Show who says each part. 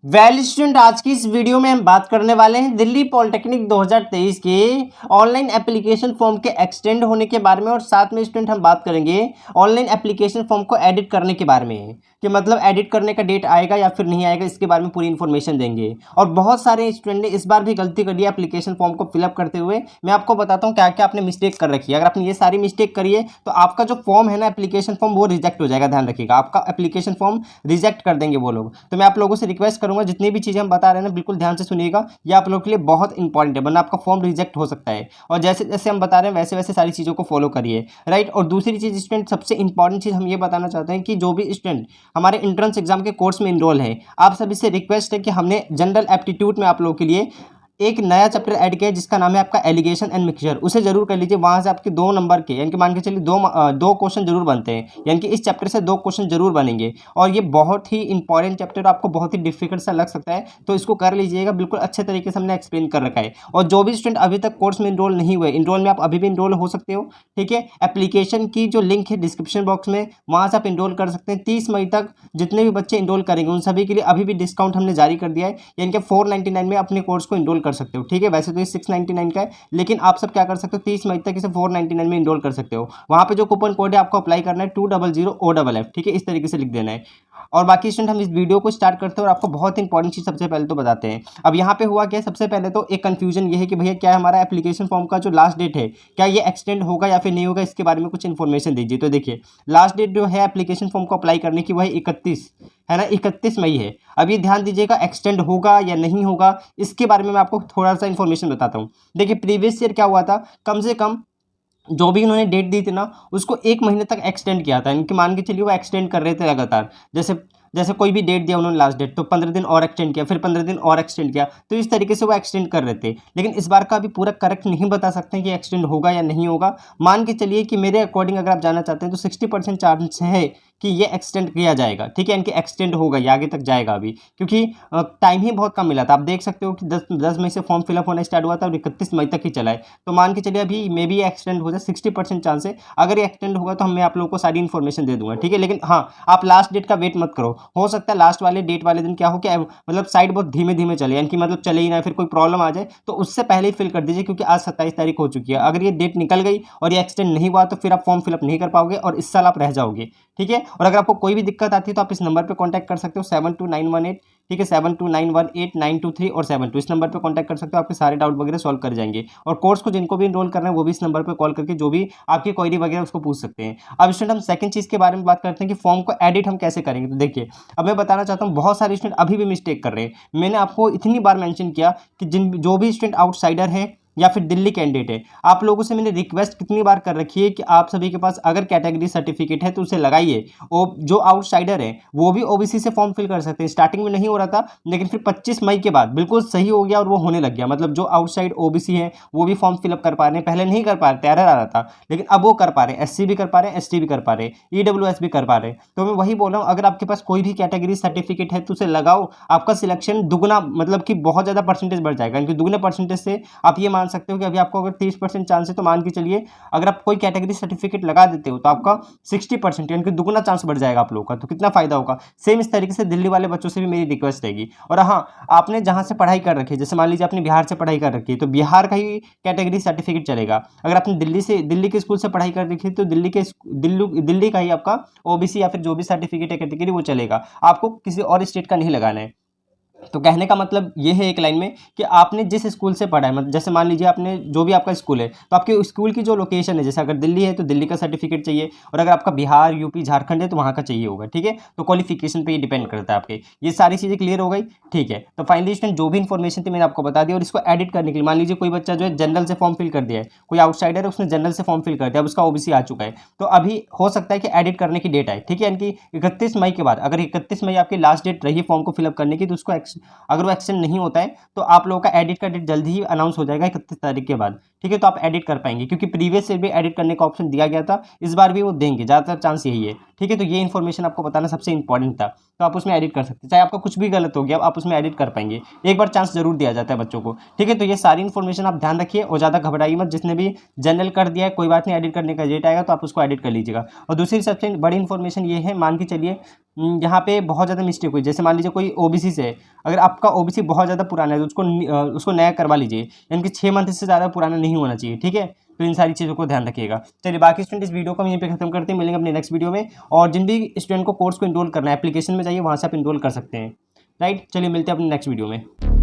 Speaker 1: Well student, आज की इस वीडियो में हम बात करने वाले हैं दिल्ली पॉलिटेक्निक 2023 के ऑनलाइन एप्लीकेशन फॉर्म के एक्सटेंड होने के बारे में। और साथ में स्टूडेंट हम बात करेंगे ऑनलाइन एप्लीकेशन फॉर्म को एडिट करने के बारे में कि मतलब एडिट करने का डेट आएगा या फिर नहीं आएगा, इसके बारे में पूरी इन्फॉर्मेशन देंगे। और बहुत सारे स्टूडेंट ने इस बार भी गलती कर ली एप्लीकेशन फॉर्म को फिलअप करते हुए। मैं आपको बताता हूँ क्या क्या आपने मिस्टेक कर रखी है। अगर आपने ये सारी मिस्टेक करी है तो आपका जो फॉर्म है ना एप्लीकेशन फॉर्म, वो रिजेक्ट हो जाएगा। ध्यान रखिएगा, आपका एप्लीकेशन फॉर्म रिजेक्ट कर देंगे वो लोग। तो मैं आप लोगों से रिक्वेस्ट करूंगा जितनी भी चीज़ें हम बता रहे हैं ना, बिल्कुल ध्यान से सुनिएगा। ये आप लोगों के लिए बहुत इंपॉर्टेंट है, वरना आपका फॉर्म रिजेक्ट हो सकता है। और जैसे जैसे हम बता रहे हैं वैसे वैसे सारी चीज़ों को फॉलो करिए, राइट। और दूसरी चीज़ स्टूडेंट, सबसे इंपॉर्टेंट चीज़ हम ये बताना चाहते हैं कि जो भी स्टूडेंट हमारे एंट्रेंस एग्जाम के कोर्स में इनरोल है, आप सभी से रिक्वेस्ट है कि हमने जनरल एप्टीट्यूड में आप लोगों के लिए एक नया चैप्टर ऐड किया है जिसका नाम है आपका एलिगेशन एंड मिक्सचर। उसे जरूर कर लीजिए। वहाँ से आपके 2 नंबर के, यानी कि मान के चलिए दो क्वेश्चन जरूर बनते हैं, यानी कि इस चैप्टर से 2 क्वेश्चन जरूर बनेंगे। और ये बहुत ही इंपॉर्टेंट चैप्टर, आपको बहुत ही डिफिकल्ट सा लग सकता है, तो इसको कर लीजिएगा। बिल्कुल अच्छे तरीके से हमने एक्सप्लेन कर रखा है। और जो भी स्टूडेंट अभी तक कोर्स में इनरोल नहीं हुए, इनरोल में आप अभी भी इनरोल हो सकते हो, ठीक है। एप्लीकेशन की जो लिंक है डिस्क्रिप्शन बॉक्स में, वहाँ से आप इनरोल कर सकते हैं। 30 मई तक जितने भी बच्चे इनरोल करेंगे उन सभी के लिए अभी भी डिस्काउंट हमने जारी कर दिया है, यानी कि 499 में अपने कोर्स को इनरोल कर सकते हो, ठीक है। वैसे तो ये 699 का है, लेकिन आप सब क्या कर सकते हो, 30 मई तक इसे 499 में इनरोल कर सकते हो। वहाँ पे जो कूपन कोड है आपको अप्लाई करना है 200OFF, ठीक है, इस तरीके से लिख देना है। और बाकी स्टूडेंट, हम इस वीडियो को स्टार्ट करते हैं और आपको बहुत इंपॉर्टेंट चीज़ सबसे पहले तो बताते हैं। अब यहाँ पे हुआ क्या है, सबसे पहले तो एक कंफ्यूजन ये है कि भैया क्या हमारा एप्लीकेशन फॉर्म का जो लास्ट डेट है, क्या ये एक्सटेंड होगा या फिर नहीं होगा, इसके बारे में कुछ इन्फॉर्मेशन दीजिए। तो देखिए, लास्ट डेट जो है एप्लीकेशन फॉर्म को अप्लाई करने की वह 31 है ना, 31 मई है। अब ये ध्यान दीजिएगा, एक्सटेंड होगा या नहीं होगा इसके बारे में मैं आपको थोड़ा सा इन्फॉर्मेशन बताता हूँ। देखिए, प्रीवियस ईयर क्या हुआ था, कम से कम जो भी उन्होंने डेट दी थी ना, उसको 1 महीने तक एक्सटेंड किया था। इनके मान के चलिए वो एक्सटेंड कर रहे थे लगातार। जैसे जैसे कोई भी डेट दिया उन्होंने लास्ट डेट, तो 15 दिन और एक्सटेंड किया, फिर 15 दिन और एक्सटेंड किया, तो इस तरीके से वो एक्सटेंड कर रहे थे। लेकिन इस बार का अभी पूरा करेक्ट नहीं बता सकते हैं कि एक्सटेंड होगा या नहीं होगा। मान के चलिए कि मेरे अकॉर्डिंग अगर आप जानना चाहते हैं तो 60% चांस है कि ये एक्सटेंड किया जाएगा, ठीक है। इनकी एक्सटेंड होगा, ये आगे तक जाएगा अभी, क्योंकि टाइम ही बहुत कम मिला था। आप देख सकते हो कि 10 मई से फॉर्म फिलअप होना स्टार्ट हुआ था और 31 मई तक ही चला है। तो मान के चलिए अभी मे बी एक्सटेंड हो जाए, 60% चांस है। अगर ये एक्सटेंड होगा तो मैं आप लोगों को सारी इन्फॉर्मेशन दे दूंगा, ठीक है। लेकिन हाँ, आप लास्ट डेट का वेट मत करो। हो सकता है लास्ट वाले डेट वाले दिन क्या हो, क्या मतलब साइट बहुत धीमे धीमे चले, यानी कि मतलब चले ही ना, फिर कोई प्रॉब्लम आ जाए तो उससे पहले ही फिल कर दीजिए, क्योंकि आज 27 तारीख हो चुकी है। अगर ये डेट निकल गई और ये एक्सटेंड नहीं हुआ तो फिर आप फॉर्म फिलअप नहीं कर पाओगे और इस साल आप रह जाओगे, ठीक है। और अगर आपको कोई भी दिक्कत आती है तो आप इस नंबर पे कांटेक्ट कर सकते हो 72918, ठीक है, 7291892 और 72। इस नंबर पे कांटेक्ट कर सकते हो, आपके सारे डाउट वगैरह सॉल्व कर जाएंगे। और कोर्स को जिनको भी इनरोल करना है वो भी इस नंबर पे कॉल करके जो भी आपकी क्वेरी वगैरह उसको पूछ सकते हैं। अब स्टूडेंट, हम सेकंड चीज़ के बारे में बात करते हैं कि फॉर्म को एडिट हम कैसे करेंगे। तो देखिए, अब मैं बताना चाहता हूँ, बहुत सारे स्टूडेंट अभी भी मिस्टेक कर रहे हैं। मैंने आपको इतनी बार मेंशन किया कि जो भी स्टूडेंट आउटसाइडर हैं या फिर दिल्ली कैंडिडेट है, आप लोगों से मैंने रिक्वेस्ट कितनी बार कर रखी है कि आप सभी के पास अगर कैटेगरी सर्टिफिकेट है तो उसे लगाइए। और जो आउटसाइडर है वो भी ओबीसी से फॉर्म फिल कर सकते हैं। स्टार्टिंग में नहीं हो रहा था, लेकिन फिर 25 मई के बाद बिल्कुल सही हो गया और वो होने लग गया। मतलब जो आउटसाइड ओबीसी है वो भी फॉर्म फिलअप कर पा रहे हैं। पहले नहीं कर पा रहे थे, एरर आ रहा था, लेकिन अब वो कर पा रहे हैं। एससी भी कर पा रहे हैं, एसटी भी कर पा रहे हैं, ईडब्ल्यूएस भी कर पा रहे हैं। तो मैं वही बोल रहा हूँ, अगर आपके पास कोई भी कैटेगरी सर्टिफिकेट है तो उसे लगाओ। आपका सिलेक्शन दुगना, मतलब कि बहुत ज़्यादा परसेंटेज बढ़ जाएगा। क्योंकि दुगने परसेंटेज से आप ये मान सकते हो कि अभी आपको अगर 30% चांस है तो मान के चलिए अगर आप कोई कैटेगरी सर्टिफिकेट लगा देते हो तो आपका 60% यानी कि दुगना चांस बढ़ जाएगा आप लोगों का। तो कितना फायदा होगा। सेम इस तरीके से दिल्ली वाले बच्चों से भी मेरी रिक्वेस्ट रहेगी। और हाँ, आपने जहाँ से पढ़ाई कर रखी है, जैसे मान लीजिए आपने बिहार से पढ़ाई कर रखी है तो बिहार का ही कैटेगरी सर्टिफिकेट चलेगा। अगर आपने दिल्ली के स्कूल से पढ़ाई कर रखी है तो दिल्ली का ही आपका ओबीसी या फिर जो भी सर्टिफिकेट है कैटेगरी वो चलेगा। आपको किसी और स्टेट का नहीं लगाना है। तो कहने का मतलब ये है एक लाइन में कि आपने जिस स्कूल से पढ़ा है, मतलब जैसे मान लीजिए आपने जो भी आपका स्कूल है तो आपके स्कूल की जो लोकेशन है, जैसे अगर दिल्ली है तो दिल्ली का सर्टिफिकेट चाहिए, और अगर आपका बिहार, यूपी, झारखंड है तो वहाँ का चाहिए होगा, ठीक है। तो क्वालिफिकेशन पे ये डिपेंड करता है आपके। ये सारी चीज़ें क्लियर हो गई, ठीक है। तो फाइनली स्टूडेंट, जो भी इन्फॉर्मेशन थी मैंने आपको बता दी। और इसको एडिट करने के लिए मान लीजिए कोई बच्चा जो है जनरल से फॉर्म फिल कर दिया है, कोई आउटसाइडर है उसने जनरल से फॉर्म फिल कर दिया, अब उसका ओबीसी आ चुका है, तो अभी हो सकता है कि एडिट करने की डेट आए, ठीक है। यानी कि 31 मई के बाद, अगर 31 मई आपकी लास्ट डेट रही फॉर्म को फिलअप करने की, तो उसको अगर वो एक्सटेंड नहीं होता है तो आप लोगों का एडिट का डेट जल्दी ही अनाउंस हो जाएगा 31 तारीख के बाद, ठीक है। तो आप एडिट कर पाएंगे, क्योंकि प्रीवियस से भी एडिट करने का ऑप्शन दिया गया था, इस बार भी वो देंगे, ज़्यादातर चांस यही है, ठीक है। तो ये इन्फॉर्मेशन आपको बताना सबसे इंपॉर्टेंट था। तो आप उसमें एडिट कर सकते हैं, चाहे आपका कुछ भी गलत हो गया आप उसमें एडिट कर पाएंगे। एक बार चांस जरूर दिया जाता है बच्चों को, ठीक है। तो ये सारी इन्फॉर्मेशन आप ध्यान रखिए और ज़्यादा घबराइए मत। जिसने भी जनरल कर दिया है कोई बात नहीं, एडिट करने का डेट आएगा तो आप उसको एडिट कर लीजिएगा। और दूसरी सबसे बड़ी इन्फॉर्मेशन ये है, मान के चलिए यहाँ पे बहुत ज़्यादा मिस्टेक हुई, जैसे मान लीजिए कोई ओबीसी से है, अगर आपका ओबीसी बहुत ज़्यादा पुराना है तो उसको नया करवा लीजिए, यानी कि 6 मंथ से ज़्यादा पुराना नहीं होना चाहिए, ठीक है। तो इन सारी चीज़ों को ध्यान रखिएगा। चलिए बाकी स्टूडेंट इस वीडियो को हम यहीं पे खत्म करते हैं, मिलेंगे अपने नेक्स्ट वीडियो में। और जिन भी स्टूडेंट को कोर्स को इनरोल करना है, एप्लीकेशन में जाइए, वहाँ से आप इनरोल कर सकते हैं, राइट। चलिए मिलते हैं अपने नेक्स्ट वीडियो में।